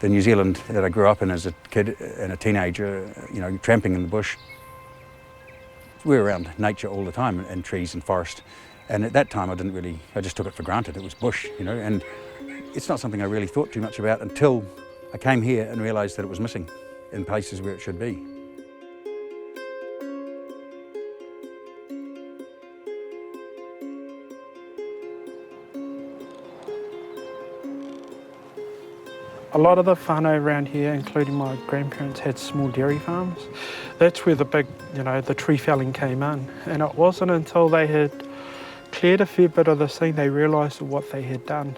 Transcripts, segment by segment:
The New Zealand that I grew up in as a kid and a teenager, you know, tramping in the bush, we're around nature all the time, and trees and forest. And at that time I just took it for granted. It was bush, you know, and it's not something I really thought too much about until I came here and realised that it was missing in places where it should be. A lot of the whānau around here, including my grandparents, had small dairy farms. That's where the big, the tree felling came in. And it wasn't until they had cleared a fair bit of the scene they realised what they had done.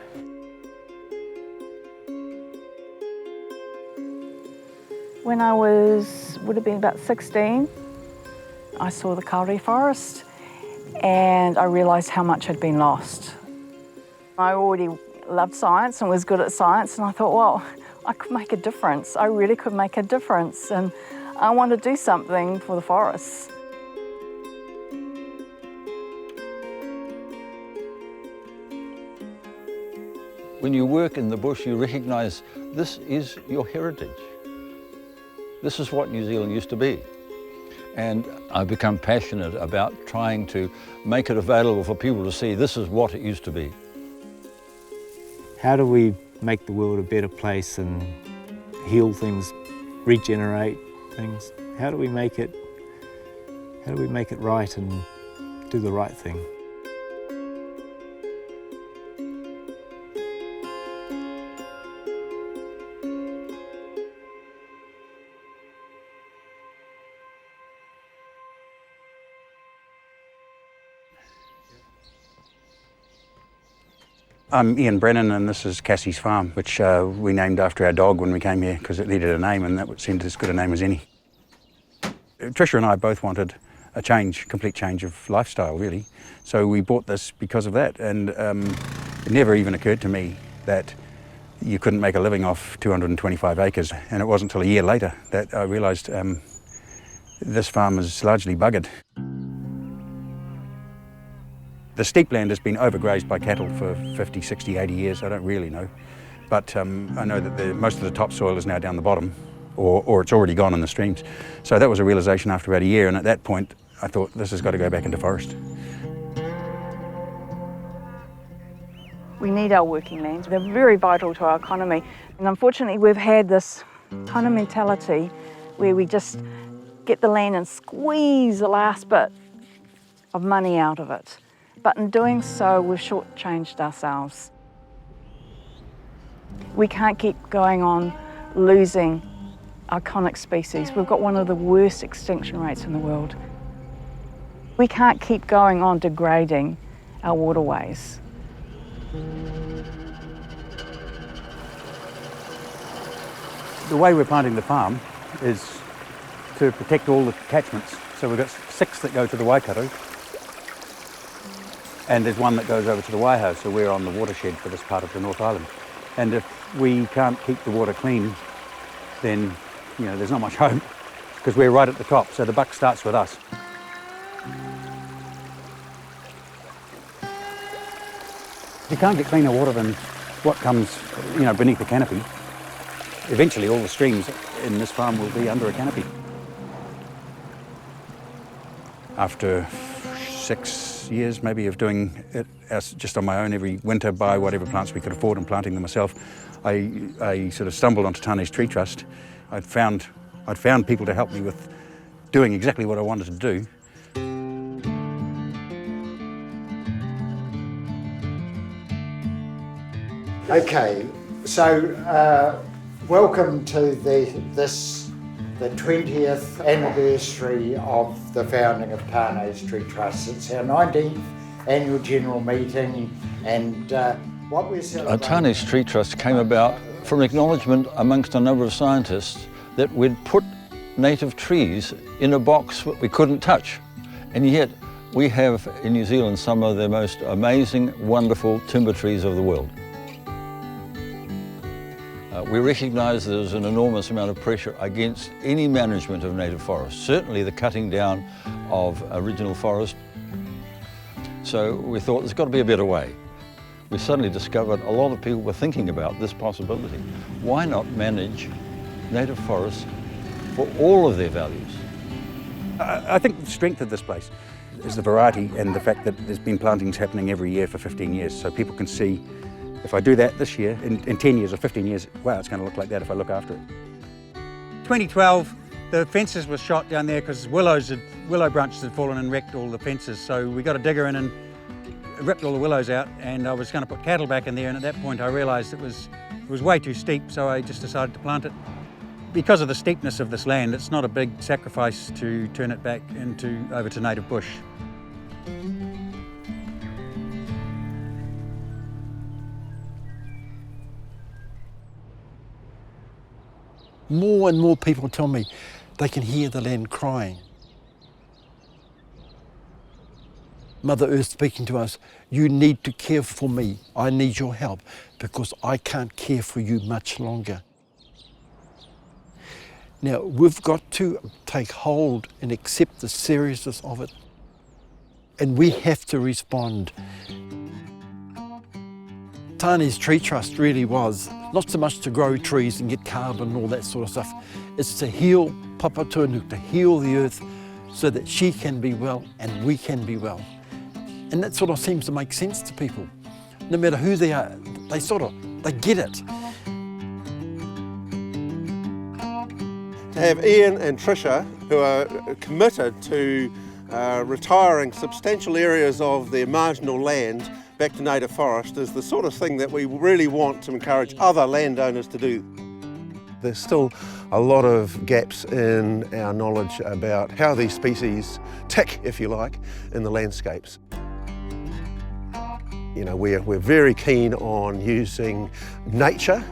When I would have been about 16, I saw the kauri forest and I realised how much had been lost. I already loved science and was good at science, and I thought, well, I could make a difference. I really could make a difference, and I want to do something for the forests. When you work in the bush, you recognise this is your heritage. This is what New Zealand used to be. And I've become passionate about trying to make it available for people to see this is what it used to be. How do we make the world a better place and heal things, regenerate things? How do we make it right and do the right thing? I'm Ian Brennan, and this is Cassie's farm, which we named after our dog when we came here because it needed a name, and that seemed as good a name as any. Tricia and I both wanted a complete change of lifestyle, really. So we bought this because of that, and it never even occurred to me that you couldn't make a living off 225 acres. And it wasn't until a year later that I realised this farm is largely buggered. The steep land has been overgrazed by cattle for 50, 60, 80 years, I don't really know. But I know that most of the topsoil is now down the bottom, or it's already gone in the streams. So that was a realisation after about a year, and at that point I thought this has got to go back into forest. We need our working lands. They're very vital to our economy. And unfortunately we've had this kind of mentality where we just get the land and squeeze the last bit of money out of it. But in doing so, we've shortchanged ourselves. We can't keep going on losing iconic species. We've got one of the worst extinction rates in the world. We can't keep going on degrading our waterways. The way we're planting the farm is to protect all the catchments. So we've got 6 that go to the Waikato, and there's 1 that goes over to the Waiho, so we're on the watershed for this part of the North Island. And if we can't keep the water clean, then there's not much hope, because we're right at the top, so the buck starts with us. You can't get cleaner water than what comes beneath the canopy. Eventually all the streams in this farm will be under a canopy. After 6 years maybe of doing it just on my own every winter, buy whatever plants we could afford and planting them myself, I sort of stumbled onto Tane's Tree Trust. I'd found people to help me with doing exactly what I wanted to do. Okay, so welcome to the 20th anniversary of the founding of Tane's Tree Trust. It's our 19th annual general meeting, and what we're celebrating... Tane's Tree Trust came about from acknowledgement amongst a number of scientists that we'd put native trees in a box that we couldn't touch, and yet we have in New Zealand some of the most amazing, wonderful timber trees of the world. We recognise there's an enormous amount of pressure against any management of native forests, certainly the cutting down of original forest. So we thought there's got to be a better way. we suddenly discovered a lot of people were thinking about this possibility. Why not manage native forests for all of their values? I think the strength of this place is the variety and the fact that there's been plantings happening every year for 15 years, so people can see, if I do that this year, in 10 years or 15 years, wow, it's going to look like that if I look after it. 2012, the fences were shot down there because willow branches had fallen and wrecked all the fences, so we got a digger in and ripped all the willows out, and I was going to put cattle back in there, and at that point I realised it was way too steep, so I just decided to plant it. Because of the steepness of this land, it's not a big sacrifice to turn it back over to native bush. More and more people tell me they can hear the land crying. Mother Earth speaking to us, you need to care for me. I need your help because I can't care for you much longer. Now, we've got to take hold and accept the seriousness of it. And we have to respond. Tane's tree trust really was not so much to grow trees and get carbon and all that sort of stuff. It's to heal Papatūānuku, to heal the earth so that she can be well and we can be well. And that sort of seems to make sense to people. No matter who they are, they get it. To have Ian and Tricia, who are committed to retiring substantial areas of their marginal land back to native forest, is the sort of thing that we really want to encourage other landowners to do. There's still a lot of gaps in our knowledge about how these species tick, if you like, in the landscapes. You know, we're very keen on using nature,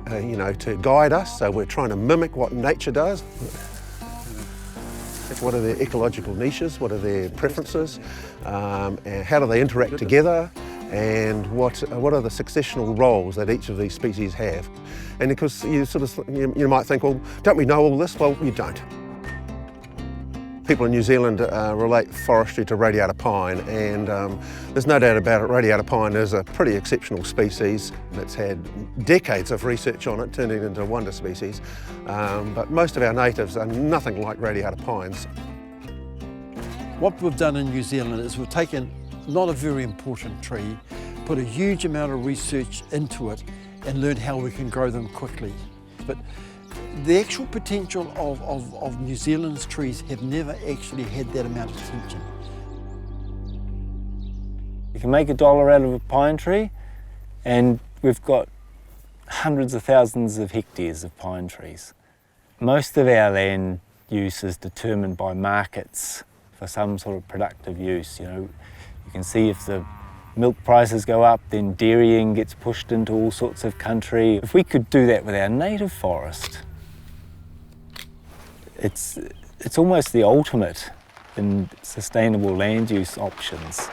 to guide us. So we're trying to mimic what nature does. What are their ecological niches? What are their preferences? And how do they interact together? And what are the successional roles that each of these species have? And because you might think, well, don't we know all this? Well, you don't. People in New Zealand relate forestry to radiata pine, and there's no doubt about it, radiata pine is a pretty exceptional species. It's had decades of research on it, turning it into a wonder species, but most of our natives are nothing like radiata pines. What we've done in New Zealand is we've taken not a very important tree, put a huge amount of research into it and learned how we can grow them quickly. But the actual potential of New Zealand's trees have never actually had that amount of attention. You can make $1 out of a pine tree, and we've got hundreds of thousands of hectares of pine trees. Most of our land use is determined by markets for some sort of productive use. You can see if the milk prices go up, then dairying gets pushed into all sorts of country. If we could do that with our native forest, it's almost the ultimate in sustainable land use options.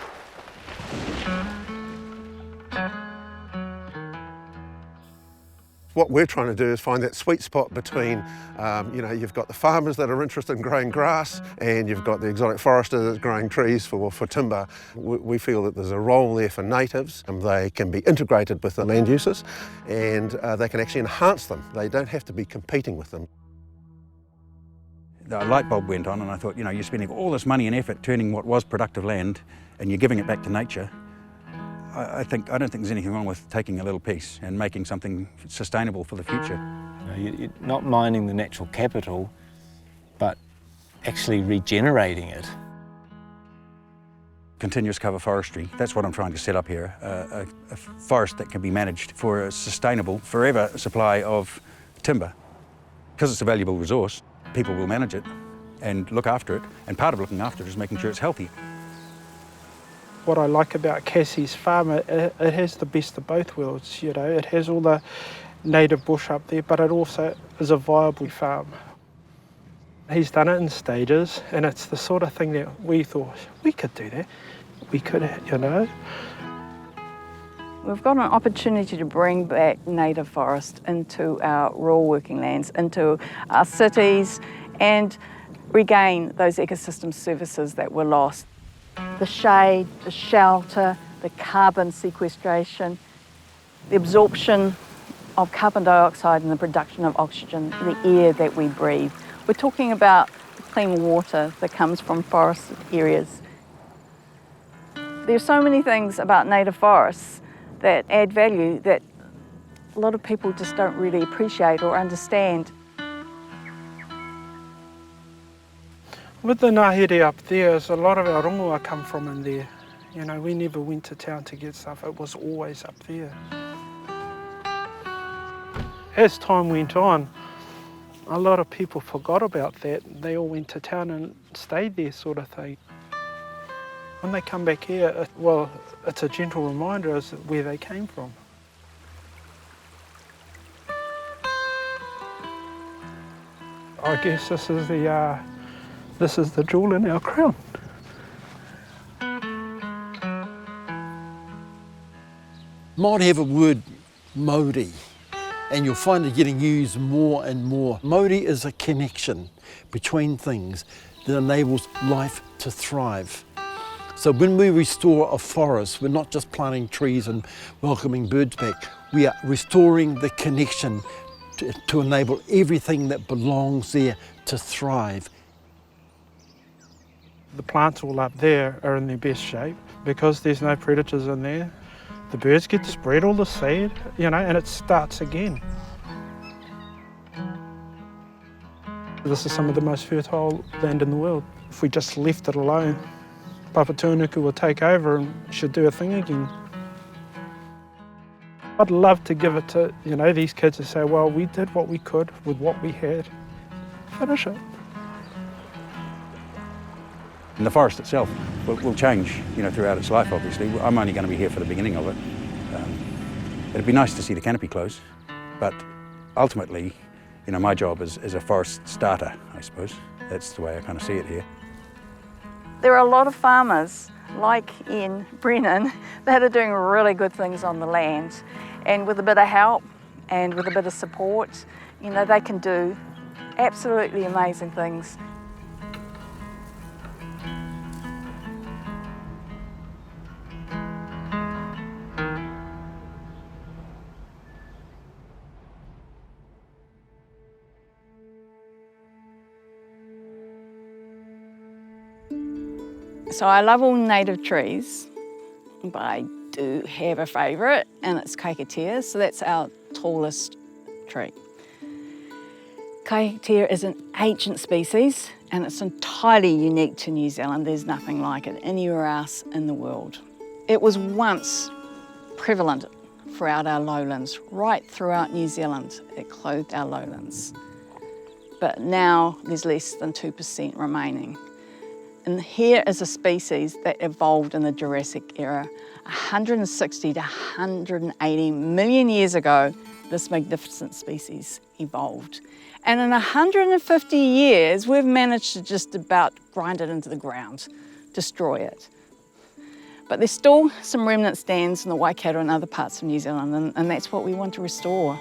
What we're trying to do is find that sweet spot between, you've got the farmers that are interested in growing grass, and you've got the exotic forester that's growing trees for timber. We feel that there's a role there for natives, and they can be integrated with the land uses, and they can actually enhance them. They don't have to be competing with them. The light bulb went on, and I thought, you're spending all this money and effort turning what was productive land, and you're giving it back to nature. I don't think there's anything wrong with taking a little piece and making something sustainable for the future. You're not mining the natural capital, but actually regenerating it. Continuous cover forestry, that's what I'm trying to set up here, a forest that can be managed for a sustainable, forever supply of timber. Because it's a valuable resource, people will manage it and look after it, and part of looking after it is making sure it's healthy. What I like about Cassie's farm, it has the best of both worlds, It has all the native bush up there, but it also is a viable farm. He's done it in stages, and it's the sort of thing that we thought, we could do that. We could, We've got an opportunity to bring back native forest into our rural working lands, into our cities, and regain those ecosystem services that were lost. The shade, the shelter, the carbon sequestration, the absorption of carbon dioxide and the production of oxygen, the air that we breathe. We're talking about the clean water that comes from forested areas. There's so many things about native forests that add value that a lot of people just don't really appreciate or understand. With the Ngahere up there, a lot of our rongoa come from in there. You know, we never went to town to get stuff, it was always up there. As time went on, a lot of people forgot about that. They all went to town and stayed there, sort of thing. When they come back here, well, it's a gentle reminder of where they came from. I guess this is the jewel in our crown. Might have a word, mauri, and you'll find it getting used more and more. Mauri is a connection between things that enables life to thrive. So when we restore a forest, we're not just planting trees and welcoming birds back, we are restoring the connection to enable everything that belongs there to thrive. The plants all up there are in their best shape because there's no predators in there. The birds get to spread all the seed, you know, and it starts again. This is some of the most fertile land in the world. If we just left it alone, Papatūānuku will take over and should do a thing again. I'd love to give it to, you know, these kids and say, well, we did what we could with what we had. Finish it. And the forest itself will change, you know, throughout its life, obviously. I'm only going to be here for the beginning of it. It'd be nice to see the canopy close, but ultimately, you know, my job is a forest starter, I suppose. That's the way I kind of see it here. There are a lot of farmers like Ian Brennan that are doing really good things on the land, and with a bit of help and with a bit of support, you know, they can do absolutely amazing things. So I love all native trees, but I do have a favourite, and it's Kahikatea, so that's our tallest tree. Kahikatea is an ancient species, and it's entirely unique to New Zealand. There's nothing like it anywhere else in the world. It was once prevalent throughout our lowlands, right throughout New Zealand. It clothed our lowlands. But now there's less than 2% remaining. And here is a species that evolved in the Jurassic era. 160 to 180 million years ago, this magnificent species evolved. And in 150 years, we've managed to just about grind it into the ground, destroy it. But there's still some remnant stands in the Waikato and other parts of New Zealand, and that's what we want to restore.